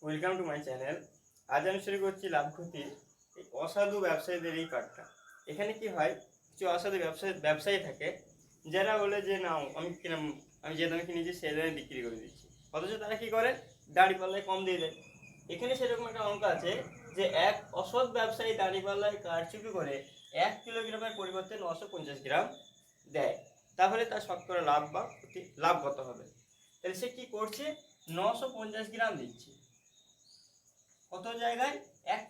Welcome to my channel. আজ আমি শুরু করছি লাভ ক্ষতির এই অসাধু ব্যবসায়ীদের এই পার্টটা। এখানে কি হয়, কিছু অসাধু ব্যবসায়ী থাকে যারা বলে যে না আমি যে দামে কিনেছি সেই দামে বিক্রি করে দিচ্ছি, অথচ তারা কি করে দাঁড়িপাল্লায় কম দিয়ে দেয়। এখানে সেরকম একটা অঙ্ক আছে যে এক অসৎ ব্যবসায়ী দাঁড়িপাল্লায় কারচুপি করে 1 কিলোগ্রামের পরিবর্তে 950 গ্রাম দেয়, তাহলে তার শতকরা লাভ বা লাভ কত হবে? তাহলে সে কি করছে, 950 গ্রাম দিচ্ছে কত জায়গায়, 1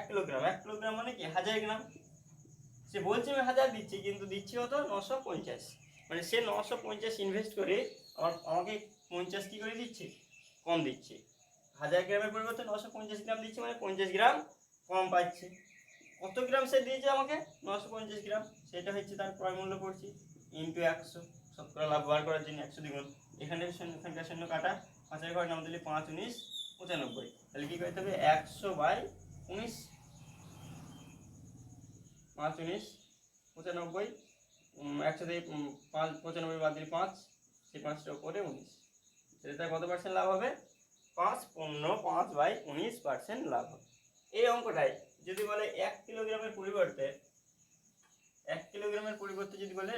কিলোগ্রাম মানে কি 1000 গ্রাম। সে বলছে আমি 1000 দিচ্ছি, কিন্তু দিচ্ছি কত, 950। মানে সে 950 ইনভেস্ট করে আমাকে 50 কি করে দিচ্ছে, কম দিচ্ছে। 1000 গ্রামের পরিবর্তে 950 গ্রাম দিচ্ছে, মানে 50 গ্রাম কম পাচ্ছে। কত গ্রাম সে দিয়েছে আমাকে, 950 গ্রাম, সেটা হচ্ছে তার ক্রয় মূল্য পড়ছে ইন্টু 100। শতকরা লাভ বার করার জন্য 100 দ্বিগুণ, এখানকার শূন্য কাটা, 5-এর ঘরে নাম দিলে 5 19 95। তাহলে কি করতে হবে, 100/19, 5 19 95। 100 থেকে 5 95 বাদ দিলে 5, সেই 5টার উপরে 19, সেটা কত পার্সেন্ট লাভ হবে, 5/19% লাভ হবে। এই অঙ্কটাই যদি বলে 1 কিলোগ্রামের পরিবর্তে যদি বলে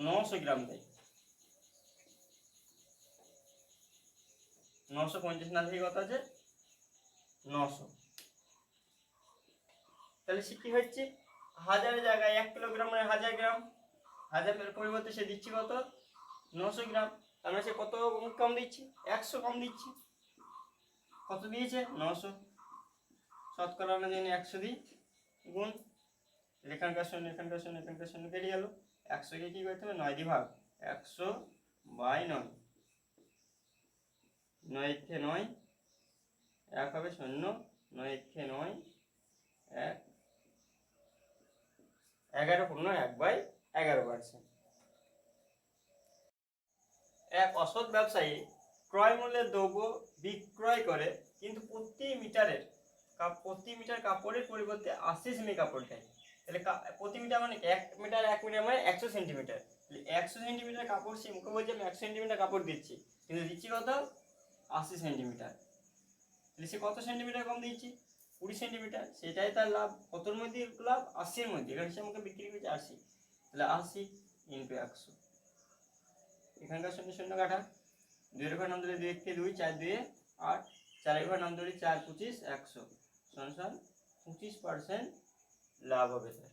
900 গ্রাম দেয়, 950 না থেকে কত আছে, 900, তাহলে সে কি হচ্ছে, 1000 জায়গায় 1 কিলোগ্রাম মানে 1000 গ্রাম, 1000-এর পরিবর্তে সে দিচ্ছি কত, 900 গ্রাম। তার মানে সে কত কম দিচ্ছে, 100 কম দিচ্ছে। কত দিয়েছে, 900, শতকরা অনুযায়ী 100 দিই গুণ, এখানকার শূন্য কেটে গেল। 100-কে কি করতে হবে, 9 দিয়ে ভাগ, 100/9, 9 1 হবে 0, 9 9 1, 11/1/11%। এক অসৎ ব্যবসায়ী ক্রয় মূল্যের দ্রব্য বিক্রয় করে, কিন্তু প্রতি মিটার কাপড়ের পরিবর্তে 80 সেমি কাপড় দেয়। তাহলে প্রতি মিটার মানে 1 মিটার মানে 100 সেন্টিমিটার। 100 সেন্টিমিটার কাপড়, সে মুখে বলছে আমি 100 সেন্টিমিটার কাপড় দিচ্ছি, কিন্তু দিচ্ছি কত, 80 সেন্টিমিটার। তাহলে সে কত সেন্টিমিটার কম দিচ্ছি, 20 সেন্টিমিটার। সেটাই তার লাভ, কতর মধ্যে লাভ, 80-এর মধ্যে। এখানে সে আমাকে বিক্রি করছে 80, তাহলে 80 ইন্টু 100, এখানকার শূন্য কাটা, 2-এর ঘর নাম ধরে 2 1 2, 4 2 8, 4-এর ঘর নাম ধরে 4 25 100, সমান 25% লাভ হবে স্যার।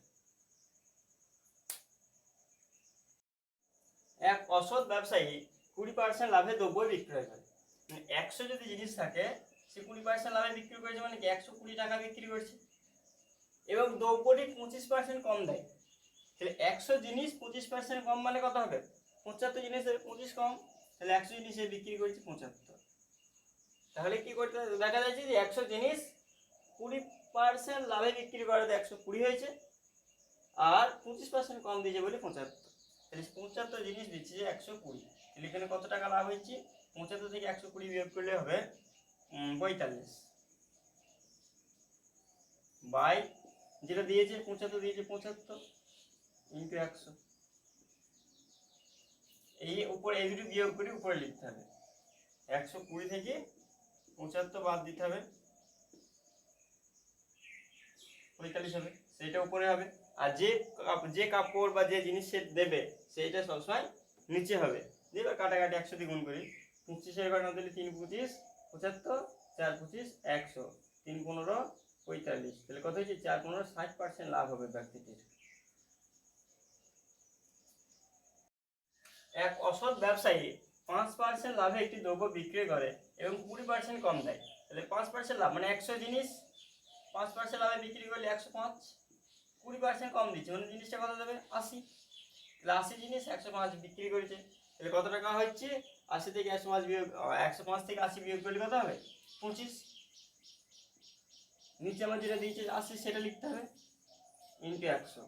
এক অসৎ ব্যবসায়ী 20% লাভে দ্রব্য বিক্রয় করে। মানে 100 যদি জিনিস থাকে, সে 20% লাভে বিক্রি করেছে, মানে কি 120 টাকা বিক্রি করছে, এবং দ্রব্যটি 25% কম দেয়। তাহলে 100 জিনিস 25% কম মানে কত হবে, 75 জিনিসের 25 কম, তাহলে 100 জিনিসে বিক্রি করছে 75। তাহলে কি করতে দেখা যাচ্ছে যে 100 জিনিস 20% লাভে বিক্রি করাতে 120 হয়েছে, আর 25% কম দিয়েছে বলে 75। তাহলে 75 জিনিস দিচ্ছে যে 120, তাহলে এখানে কত টাকা লাভ হচ্ছে, 75 থেকে 120 বিয়োগ করলে হবে 45, বাই যেটা দিয়েছে 75 দিয়েছে 75 ইন্টু 100। এই উপরে এই দুটো বিয়োগ করে উপরে লিখতে হবে, 120 থেকে 75 বাদ দিতে হবে, 45 হবে, সেটা উপরে হবে। আর যে কাপড় বা যে জিনিস সে দেবে সেইটা সবসময় নিচে হবে। দিয়ে কাটাকাটি 100 দিয়ে গুণ করি, 25-এর ঘর না দিলে 3 25 75, 4 25 100, 3 15 45, তাহলে কত হচ্ছে, 4 15 60% লাভ হবে ব্যক্তিটির। এক অসৎ ব্যবসায়ী 5% লাভে একটি দ্রব্য বিক্রি করে এবং 20% কম দেয়। তাহলে 5% লাভ মানে 100 জিনিস 5% লাভে বিক্রি করলে 105, 20% কম দিচ্ছে মানে জিনিসটা কত দেবে, 80। তাহলে 80 জিনিস 105 বিক্রি করেছে, তাহলে কত টাকা হচ্ছে, 80 থেকে 105 বিয়োগ, 105 থেকে 80 বিয়োগ করলে কত হবে, 25। নিচে আমার যেটা দিয়েছে 80 সেটা লিখতে হবে, ইন্টু 100,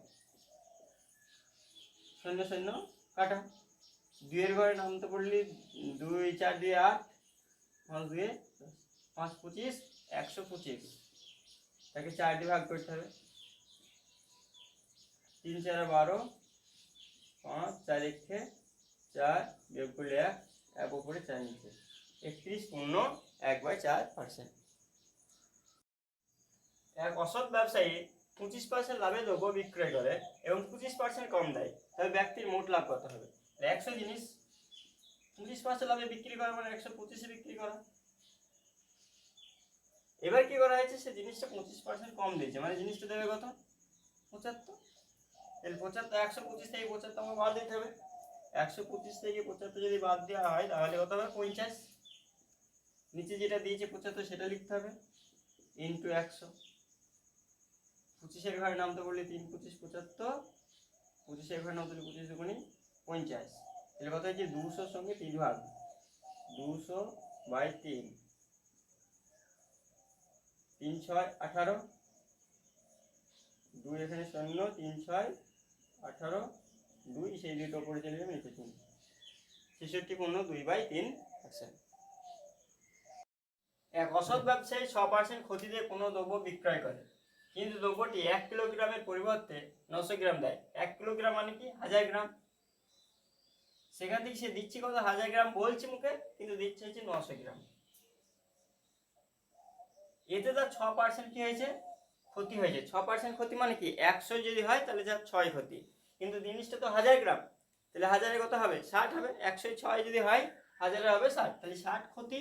শূন্য শূন্য কাটা, 2-এর ঘরে নামতে পড়লি 2 4 2 8, 5 2 5 25 125, তাকে 4 দিয়ে ভাগ করতে হবে, 3 4 12, 5 4 1 4 বিয়োগ করলে 1 1 উপরে 4 নিচে, 31 15 1/4%। এক অসৎ ব্যবসায়ী 25% লাভে দ্রব্য বিক্রয় করে এবং 25% কম দেয়, তবে ব্যক্তির মোট লাভ কত হবে? 100 জিনিস 25% লাভে বিক্রি করা মানে 125 বিক্রি করা। এবার কি করা হয়েছে, সে জিনিসটা 25% কম দিয়েছে, মানে জিনিসটা দেবে কত? 75। তাহলে 75 125 থেকে 75 আমাকে বাদ দিতে হবে। 125 থেকে 75 যদি বাদ দেওয়া হয় তাহলে কত হবে? 50। নিচে যেটা দিয়েছে 75 সেটা লিখতে হবে ইন্টু 100। 25-এর ঘরে নামতে বললে 3 25 75, 25-এর ঘরে নামতে বললে 25 দুগুণে 50। তাহলে কত হচ্ছে? 200 সঙ্গে 3 ভাগ, 200/3, 3 6 18, 2 এখানে 0, 3 6 18, 2 সেই দুটো উপরে চলে যাবে, নিচে 3, 66 পূর্ণ 2/3%। এক অসৎ ব্যবসায়ী 6% ক্ষতিতে কোনো দ্রব্য বিক্রয় করে, কিন্তু দ্রব্যটি 1 কিলোগ্রামের পরিবর্তে 900 গ্রাম দেয়। 1 কিলোগ্রাম মানে কি? 1000 গ্রাম। সেখান থেকে সে দিচ্ছে কত? 1000 গ্রাম বলছে মুখে, কিন্তু দিচ্ছে হচ্ছে 900 গ্রাম। এতে তার 6% কি হয়েছে? ক্ষতি হয়েছে। 6% ক্ষতি মানে কি? 100 যদি হয় তাহলে যার 6 ক্ষতি, কিন্তু জিনিসটা তো 1000 গ্রাম, তাহলে 1000-এ কত হবে? 60 হবে। 100 6 যদি হয় 1000-এ হবে 60, তাহলে 60 ক্ষতি।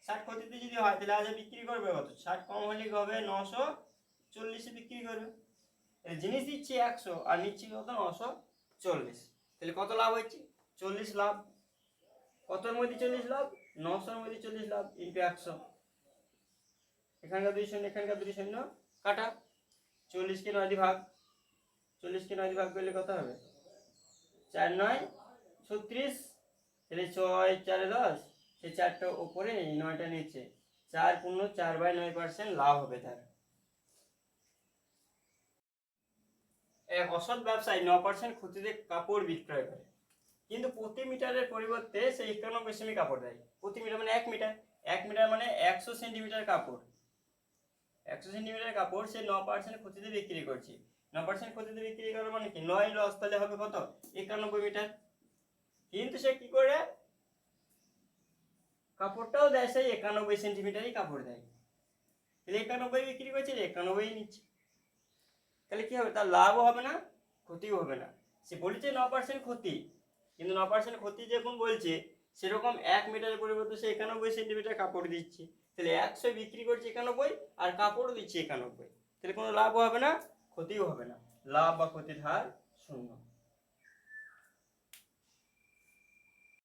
60 ক্ষতিতে যদি হয় তাহলে 1000 বিক্রি করবে কত? 60 কম হলে হবে 940-এ বিক্রি করবে। জিনিস দিচ্ছি 100 আর নিচ্ছি কত? 940। তাহলে কত লাভ হচ্ছে? 40 লাভ। কতর মধ্যে 40 লাভ? 900-এর মধ্যে 40 লাভ ইন্টু 100। এখানকার 2 শূন্য, এখানকার 2 শূন্য কাটা। 40-কে 9 দিয়ে ভাগ, 40-কে 9 দিয়ে ভাগ করলে কত হবে? 4 9 36। তাহলে 6 4 10, সেই 4টা উপরে, এই 9টা নিচে, 4 পূর্ণ 4/9% লাভ হবে তার। এক অসৎ ব্যবসায়ী 9% ক্ষতিতে কাপড় বিক্রয় করে, কিন্তু প্রতি মিটারের পরিবর্তে সে 91 সেমি কাপড় দেয়। প্রতি মিটার মানে 1 মিটার, 1 মিটার মানে 100 সেন্টিমিটার কাপড়। 100 সেন্টিমিটার কাপড় সে 9% ক্ষতিতে বিক্রি করছে। 9% ক্ষতিতে বিক্রি করা মানে কি? 9 লস, তাহলে হবে কত? 91 মিটার। কিন্তু সে কি করে? কাপড়টাও দেয় সেই 91 সেন্টিমিটারই কাপড় দেয়। তাহলে 91 বিক্রি করছে, 91 নিচ্ছে। তাহলে কি হবে? তার লাভও হবে না, ক্ষতিও হবে না। সে বলেছে 9% ক্ষতি, কিন্তু 9% ক্ষতি যখন বলছে, সেরকম 1 মিটারের পরিবর্তে সে 91 সেন্টিমিটার কাপড় দিচ্ছে। তাহলে 100 বিক্রি করছে 91 আর কাপড়ও দিচ্ছে 91, তাহলে কোনো লাভও হবে না, ক্ষতিও হবে না। লাভ বা ক্ষতির হার 0।